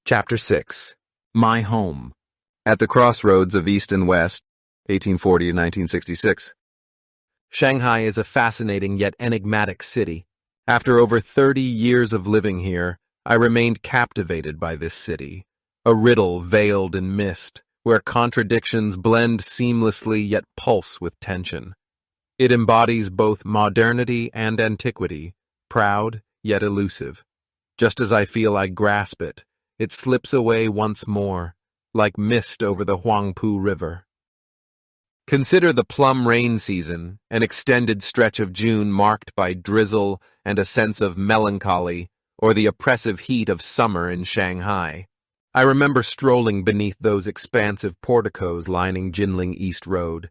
Chapter 6. My Home. At the Crossroads of East and West, 1840 to 1966. Shanghai is a fascinating yet enigmatic city. After over 30 years of living here, I remained captivated by this city, a riddle veiled in mist, where contradictions blend seamlessly yet pulse with tension. It embodies both modernity and antiquity, proud yet elusive. Just as I feel I grasp it, it slips away once more, like mist over the Huangpu River. Consider the plum rain season, an extended stretch of June marked by drizzle and a sense of melancholy, or the oppressive heat of summer in Shanghai. I remember strolling beneath those expansive porticos lining Jinling East Road.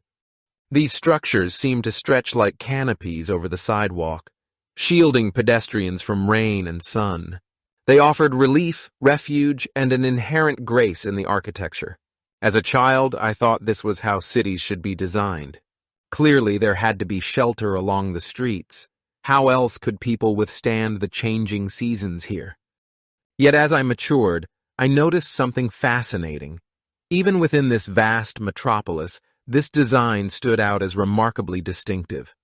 These structures seem to stretch like canopies over the sidewalk, shielding pedestrians from rain and sun. They offered relief, refuge, and an inherent grace in the architecture. As a child, I thought this was how cities should be designed. Clearly, there had to be shelter along the streets. How else could people withstand the changing seasons here? Yet as I matured, I noticed something fascinating. Even within this vast metropolis, this design stood out as remarkably distinctive.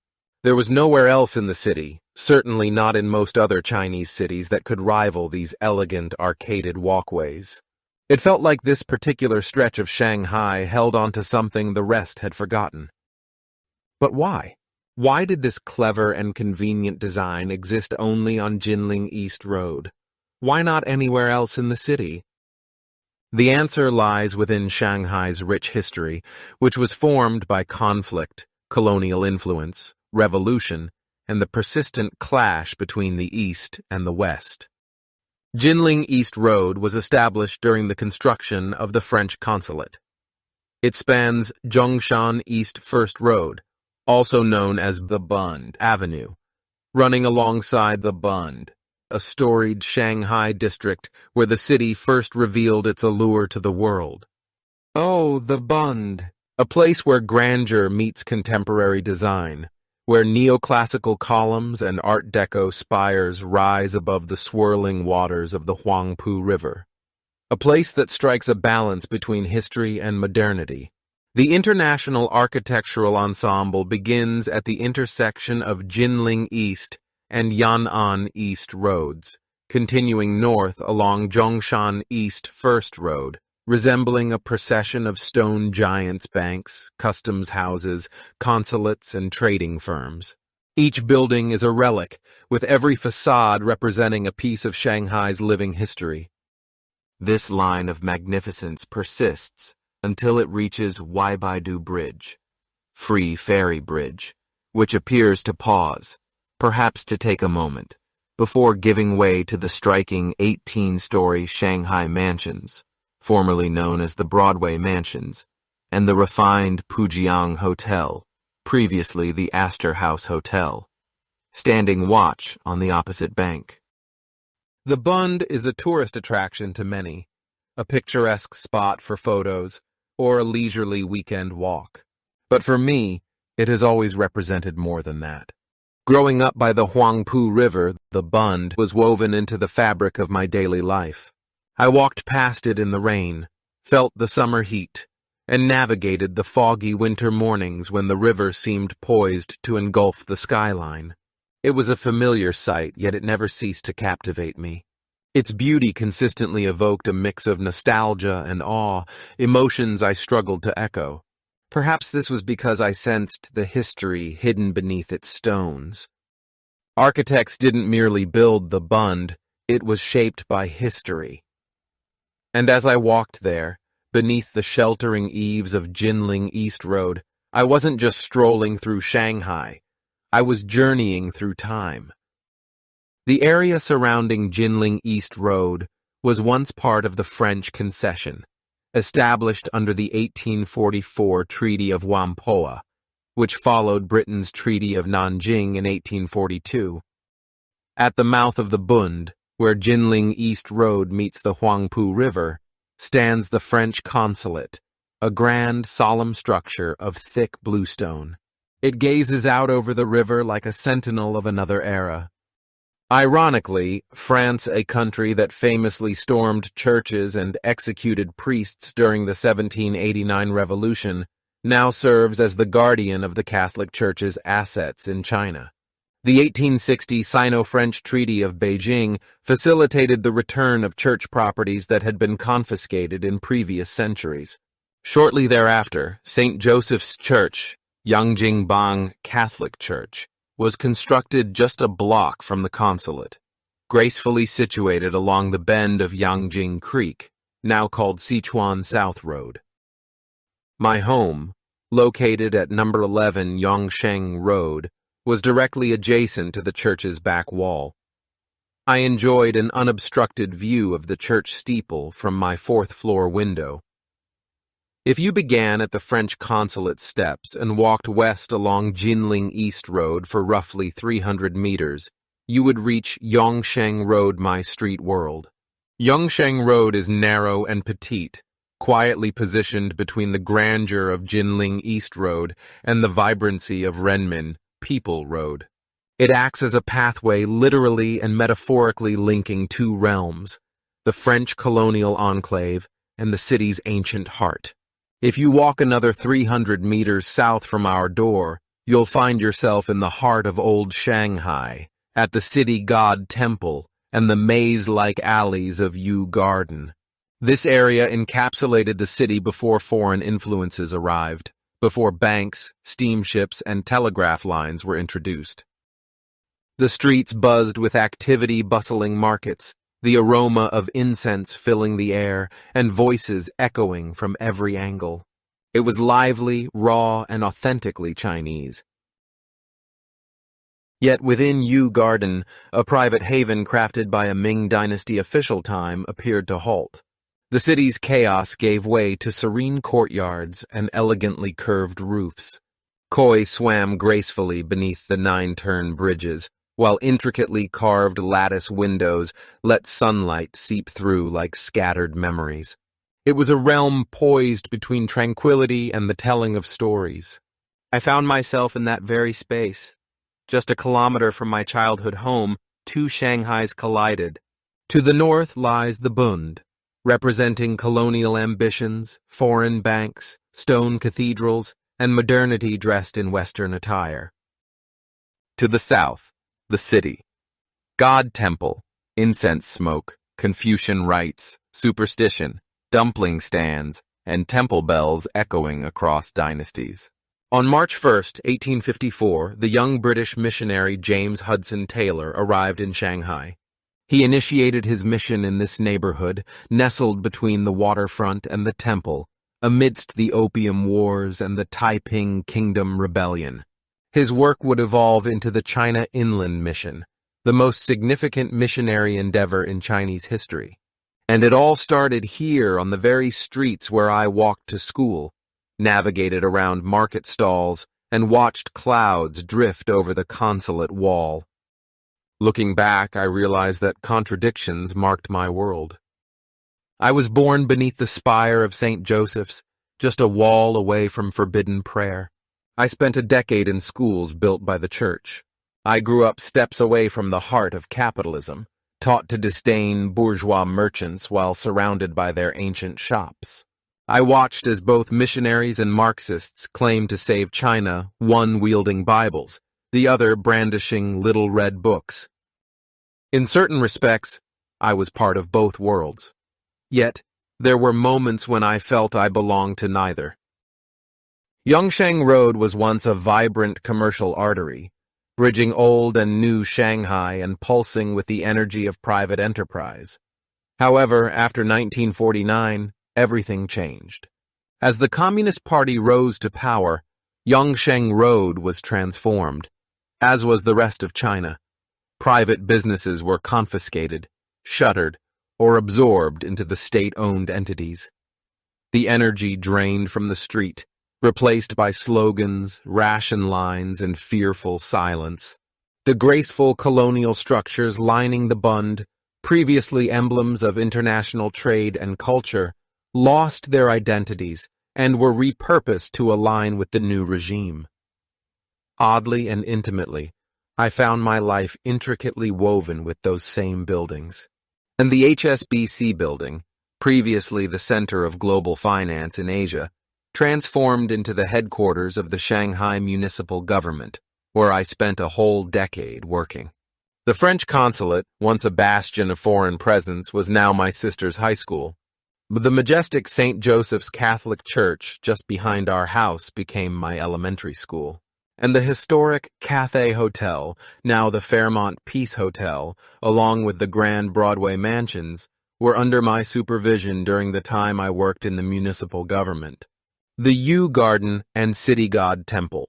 There was nowhere else in the city, certainly not in most other Chinese cities, that could rival these elegant, arcaded walkways. It felt like this particular stretch of Shanghai held on to something the rest had forgotten. But why? Why did this clever and convenient design exist only on Jinling East Road? Why not anywhere else in the city? The answer lies within Shanghai's rich history, which was formed by conflict, colonial influence, revolution, and the persistent clash between the East and the West. Jinling East Road was established during the construction of the French consulate. It spans Zhongshan East First Road, also known as the Bund Avenue, running alongside the Bund, a storied Shanghai district where the city first revealed its allure to the world. Oh, the Bund, a place where grandeur meets contemporary design, where neoclassical columns and Art Deco spires rise above the swirling waters of the Huangpu River. A place that strikes a balance between history and modernity. The International Architectural Ensemble begins at the intersection of Jinling East and Yan'an East Roads, continuing north along Zhongshan East First Road, resembling a procession of stone giants' banks, customs houses, consulates, and trading firms. Each building is a relic, with every facade representing a piece of Shanghai's living history. This line of magnificence persists until it reaches Waibaidu Bridge, Free Ferry Bridge, which appears to pause, perhaps to take a moment, before giving way to the striking 18-story Shanghai mansions, formerly known as the Broadway Mansions, and the refined Pujiang Hotel, previously the Astor House Hotel, standing watch on the opposite bank. The Bund is a tourist attraction to many, a picturesque spot for photos, or a leisurely weekend walk. But for me, it has always represented more than that. Growing up by the Huangpu River, the Bund was woven into the fabric of my daily life. I walked past it in the rain, felt the summer heat, and navigated the foggy winter mornings when the river seemed poised to engulf the skyline. It was a familiar sight, yet it never ceased to captivate me. Its beauty consistently evoked a mix of nostalgia and awe, emotions I struggled to echo. Perhaps this was because I sensed the history hidden beneath its stones. Architects didn't merely build the Bund, it was shaped by history. And as I walked there, beneath the sheltering eaves of Jinling East Road, I wasn't just strolling through Shanghai, I was journeying through time. The area surrounding Jinling East Road was once part of the French concession, established under the 1844 Treaty of Whampoa, which followed Britain's Treaty of Nanjing in 1842. At the mouth of the Bund, where Jinling East Road meets the Huangpu River, stands the French consulate, a grand, solemn structure of thick bluestone. It gazes out over the river like a sentinel of another era. Ironically, France, a country that famously stormed churches and executed priests during the 1789 revolution, now serves as the guardian of the Catholic Church's assets in China. The 1860 Sino-French Treaty of Beijing facilitated the return of church properties that had been confiscated in previous centuries. Shortly thereafter, St. Joseph's Church, Yangjingbang Catholic Church, was constructed just a block from the consulate, gracefully situated along the bend of Yangjing Creek, now called Sichuan South Road. My home, located at number 11 Yongsheng Road, was directly adjacent to the church's back wall. I enjoyed an unobstructed view of the church steeple from my fourth-floor window. If you began at the French consulate steps and walked west along Jinling East Road for roughly 300 meters, you would reach Yongsheng Road, my street world. Yongsheng Road is narrow and petite, quietly positioned between the grandeur of Jinling East Road and the vibrancy of Renmin, People Road. It acts as a pathway literally and metaphorically linking two realms, the French colonial enclave and the city's ancient heart. If you walk another 300 meters south from our door, you'll find yourself in the heart of old Shanghai, at the city god temple and the maze-like alleys of Yu Garden. This area encapsulated the city before foreign influences arrived, before banks, steamships, and telegraph lines were introduced. The streets buzzed with activity, bustling markets, the aroma of incense filling the air, and voices echoing from every angle. It was lively, raw, and authentically Chinese. Yet within Yu Garden, a private haven crafted by a Ming Dynasty official time appeared to halt. The city's chaos gave way to serene courtyards and elegantly curved roofs. Koi swam gracefully beneath the nine-turn bridges, while intricately carved lattice windows let sunlight seep through like scattered memories. It was a realm poised between tranquility and the telling of stories. I found myself in that very space. Just a kilometer from my childhood home, two Shanghais collided. To the north lies the Bund, representing colonial ambitions, foreign banks, stone cathedrals, and modernity dressed in Western attire. To the south, the city. God temple, incense smoke, Confucian rites, superstition, dumpling stands, and temple bells echoing across dynasties. On March 1st, 1854, the young British missionary James Hudson Taylor arrived in Shanghai. He initiated his mission in this neighborhood, nestled between the waterfront and the temple, amidst the Opium Wars and the Taiping Kingdom Rebellion. His work would evolve into the China Inland Mission, the most significant missionary endeavor in Chinese history. And it all started here on the very streets where I walked to school, navigated around market stalls, and watched clouds drift over the consulate wall. Looking back, I realized that contradictions marked my world. I was born beneath the spire of St. Joseph's, just a wall away from forbidden prayer. I spent a decade in schools built by the church. I grew up steps away from the heart of capitalism, taught to disdain bourgeois merchants while surrounded by their ancient shops. I watched as both missionaries and Marxists claimed to save China, one wielding Bibles, the other brandishing little red books. In certain respects, I was part of both worlds. Yet, there were moments when I felt I belonged to neither. Yongsheng Road was once a vibrant commercial artery, bridging old and new Shanghai and pulsing with the energy of private enterprise. However, after 1949, everything changed. As the Communist Party rose to power, Yongsheng Road was transformed, as was the rest of China. Private businesses were confiscated, shuttered, or absorbed into the state-owned entities. The energy drained from the street, replaced by slogans, ration lines, and fearful silence. The graceful colonial structures lining the Bund, previously emblems of international trade and culture, lost their identities and were repurposed to align with the new regime. Oddly and intimately, I found my life intricately woven with those same buildings. And the HSBC building, previously the center of global finance in Asia, transformed into the headquarters of the Shanghai municipal government, where I spent a whole decade working. The French consulate, once a bastion of foreign presence, was now my sister's high school. The majestic St. Joseph's Catholic Church just behind our house became my elementary school. And the historic Cathay Hotel, now the Fairmont Peace Hotel, along with the Grand Broadway Mansions, were under my supervision during the time I worked in the municipal government. The Yew Garden and City God Temple,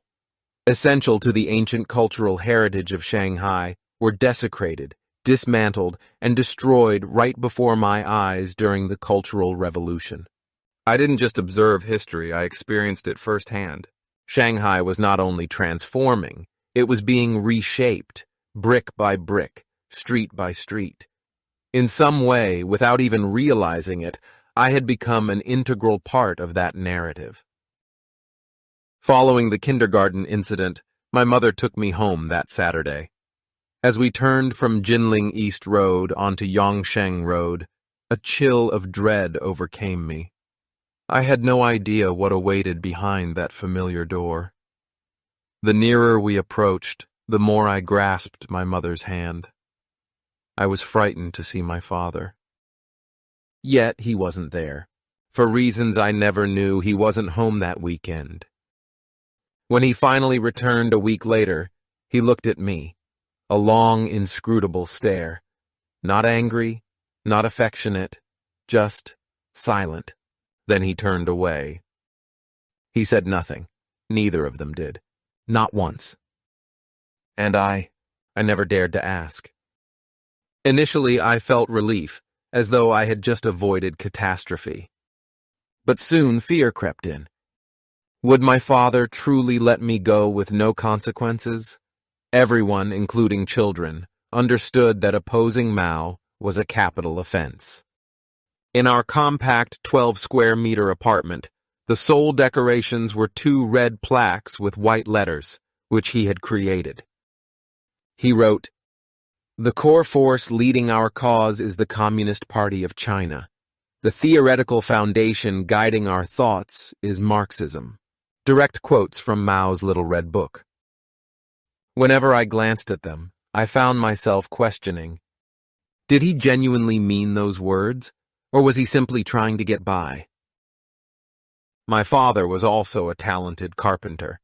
essential to the ancient cultural heritage of Shanghai, were desecrated, dismantled, and destroyed right before my eyes during the Cultural Revolution. I didn't just observe history, I experienced it firsthand. Shanghai was not only transforming, it was being reshaped, brick by brick, street by street. In some way, without even realizing it, I had become an integral part of that narrative. Following the kindergarten incident, my mother took me home that Saturday. As we turned from Jinling East Road onto Yongsheng Road, a chill of dread overcame me. I had no idea what awaited behind that familiar door. The nearer we approached, the more I grasped my mother's hand. I was frightened to see my father. Yet he wasn't there. For reasons I never knew, he wasn't home that weekend. When he finally returned a week later, he looked at me, a long, inscrutable stare. Not angry, not affectionate, just silent. Then he turned away. He said nothing. Neither of them did. Not once. And I never dared to ask. Initially, I felt relief, as though I had just avoided catastrophe. But soon fear crept in. Would my father truly let me go with no consequences? Everyone, including children, understood that opposing Mao was a capital offense. In our compact 12-square-meter apartment, the sole decorations were 2 red plaques with white letters, which he had created. He wrote, "The core force leading our cause is the Communist Party of China. The theoretical foundation guiding our thoughts is Marxism." Direct quotes from Mao's Little Red Book. Whenever I glanced at them, I found myself questioning, did he genuinely mean those words? Or was he simply trying to get by? My father was also a talented carpenter.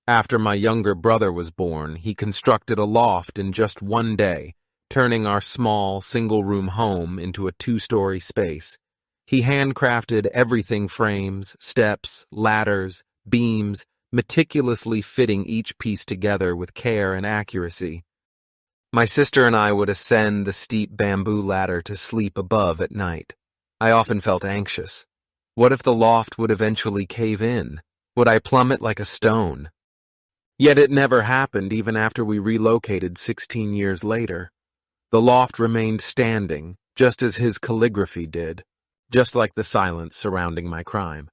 After my younger brother was born, he constructed a loft in just one day, turning our small, single-room home into a 2-story space. He handcrafted everything: frames, steps, ladders, beams, meticulously fitting each piece together with care and accuracy. My sister and I would ascend the steep bamboo ladder to sleep above at night. I often felt anxious. What if the loft would eventually cave in? Would I plummet like a stone? Yet it never happened even after we relocated 16 years later. The loft remained standing, just as his calligraphy did, just like the silence surrounding my crime.